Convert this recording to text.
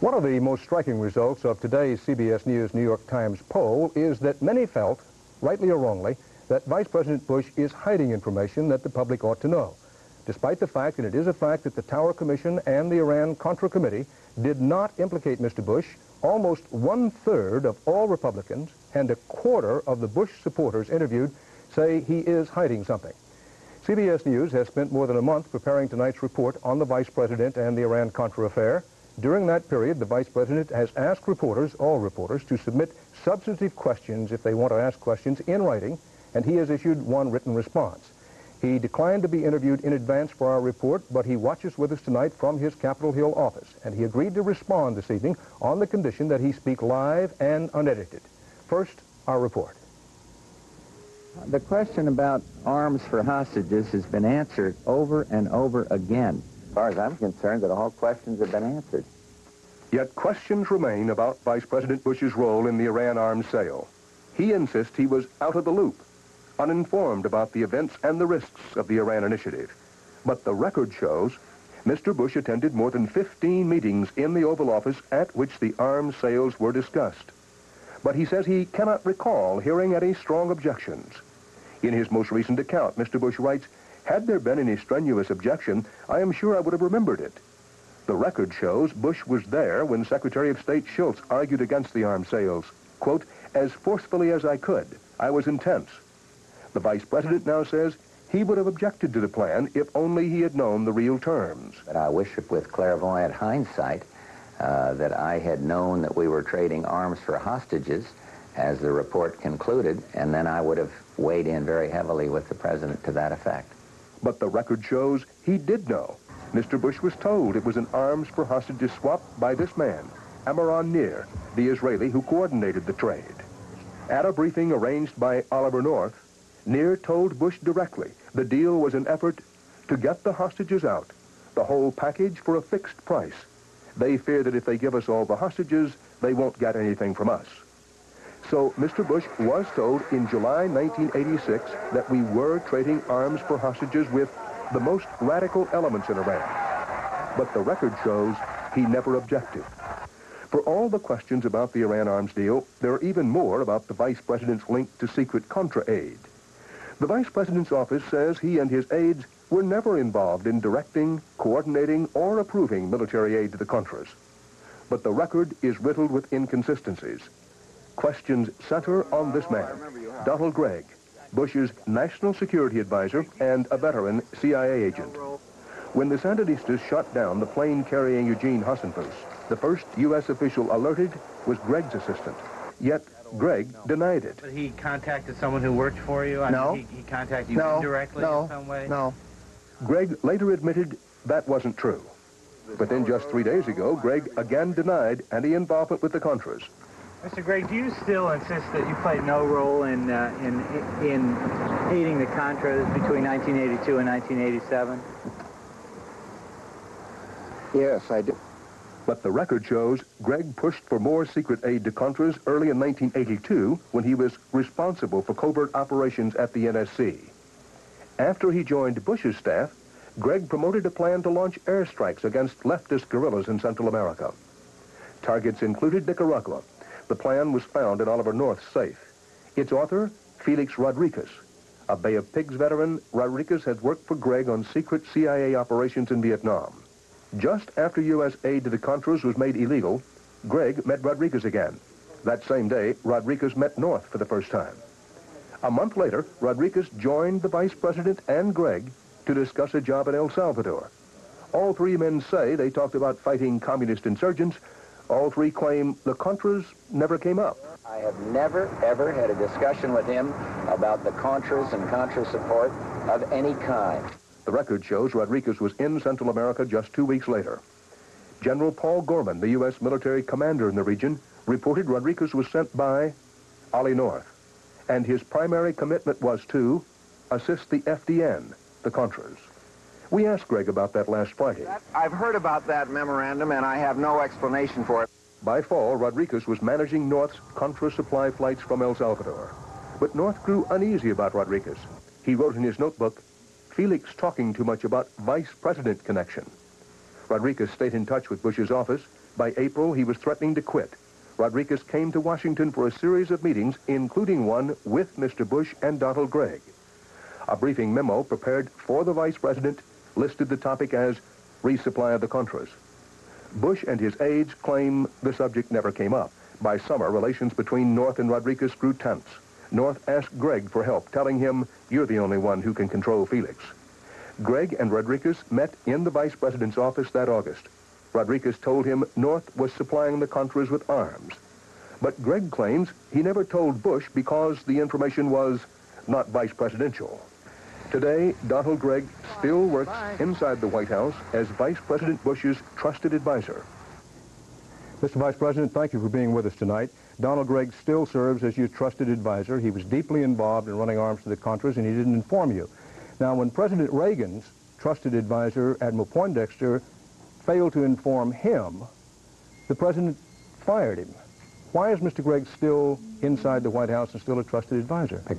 One of the most striking results of today's CBS News New York Times poll is that many felt, rightly or wrongly, that Vice President Bush is hiding information that the public ought to know, despite the fact, and it is a fact, that the Tower Commission and the Iran-Contra Committee did not implicate Mr. Bush. Almost one-third of all Republicans and a quarter of the Bush supporters interviewed say he is hiding something. CBS News has spent more than a month preparing tonight's report on the Vice President and the Iran-Contra affair. During that period, the Vice President has asked reporters, all reporters, to submit substantive questions if they want to ask questions in writing, and he has issued one written response. He declined to be interviewed in advance for our report, but he watches with us tonight from his Capitol Hill office, and he agreed to respond this evening on the condition that he speak live and unedited. First, our report. The question about arms for hostages has been answered over and over again. As far as I'm concerned, that all questions have been answered. Yet questions remain about Vice President Bush's role in the Iran arms sale. He insists he was out of the loop, uninformed about the events and the risks of the Iran initiative. But the record shows Mr. Bush attended more than 15 meetings in the Oval Office at which the arms sales were discussed. But he says he cannot recall hearing any strong objections. In his most recent account, Mr. Bush writes, "Had there been any strenuous objection, I am sure I would have remembered it." The record shows Bush was there when Secretary of State Schultz argued against the arms sales. Quote, "As forcefully as I could. I was intense." The Vice President now says he would have objected to the plan if only he had known the real terms. But I wish with clairvoyant hindsight that I had known that we were trading arms for hostages, as the report concluded, and then I would have weighed in very heavily with the President to that effect. But the record shows he did know. Mr. Bush was told it was an arms for hostages swap by this man, Amiron Nir, the Israeli who coordinated the trade. At a briefing arranged by Oliver North, Nir told Bush directly the deal was an effort to get the hostages out, the whole package for a fixed price. They fear that if they give us all the hostages, they won't get anything from us. So Mr. Bush was told in July 1986 that we were trading arms for hostages with the most radical elements in Iran. But the record shows he never objected. For all the questions about the Iran arms deal, there are even more about the Vice President's link to secret Contra aid. The Vice President's office says he and his aides were never involved in directing, coordinating, or approving military aid to the Contras. But the record is riddled with inconsistencies. Questions center on this man, Donald Gregg, Bush's national security advisor and a veteran CIA agent. When the Sandinistas shot down the plane carrying Eugene Hassenfuss, the first U.S. official alerted was Gregg's assistant. Yet Gregg denied it. But he contacted someone who worked for you? No. He contacted you indirectly in some way? No. Gregg later admitted that wasn't true. But then just 3 days ago, Gregg again denied any involvement with the Contras. Mr. Gregg, do you still insist that you played no role in aiding the Contras between 1982 and 1987? Yes, I do. But the record shows Gregg pushed for more secret aid to Contras early in 1982 when he was responsible for covert operations at the NSC. After he joined Bush's staff, Gregg promoted a plan to launch airstrikes against leftist guerrillas in Central America. Targets included Nicaragua. The plan was found in Oliver North's safe. Its author, Felix Rodriguez. A Bay of Pigs veteran, Rodriguez had worked for Gregg on secret CIA operations in Vietnam. Just after U.S. aid to the Contras was made illegal, Gregg met Rodriguez again. That same day, Rodriguez met North for the first time. A month later, Rodriguez joined the Vice President and Gregg to discuss a job in El Salvador. All three men say they talked about fighting communist insurgents. All three claim the Contras never came up. I have never, ever had a discussion with him about the Contras and Contra support of any kind. The record shows Rodriguez was in Central America just 2 weeks later. General Paul Gorman, the U.S. military commander in the region, reported Rodriguez was sent by Ollie North, and his primary commitment was to assist the FDN, the Contras. We asked Gregg about that last Friday. I've heard about that memorandum, and I have no explanation for it. By fall, Rodriguez was managing North's Contra supply flights from El Salvador. But North grew uneasy about Rodriguez. He wrote in his notebook, "Felix talking too much about vice president connection." Rodriguez stayed in touch with Bush's office. By April, he was threatening to quit. Rodriguez came to Washington for a series of meetings, including one with Mr. Bush and Donald Gregg. A briefing memo prepared for the vice president listed the topic as resupply of the Contras. Bush and his aides claim the subject never came up. By summer, relations between North and Rodriguez grew tense. North asked Gregg for help, telling him, "You're the only one who can control Felix." Gregg and Rodriguez met in the vice president's office that August. Rodriguez told him North was supplying the Contras with arms. But Gregg claims he never told Bush because the information was not vice presidential. Today, Donald Gregg still works inside the White House as Vice President Bush's trusted advisor. Mr. Vice President, thank you for being with us tonight. Donald Gregg still serves as your trusted advisor. He was deeply involved in running arms to the Contras, and he didn't inform you. Now, when President Reagan's trusted advisor, Admiral Poindexter, failed to inform him, the president fired him. Why is Mr. Gregg still inside the White House and still a trusted advisor? Because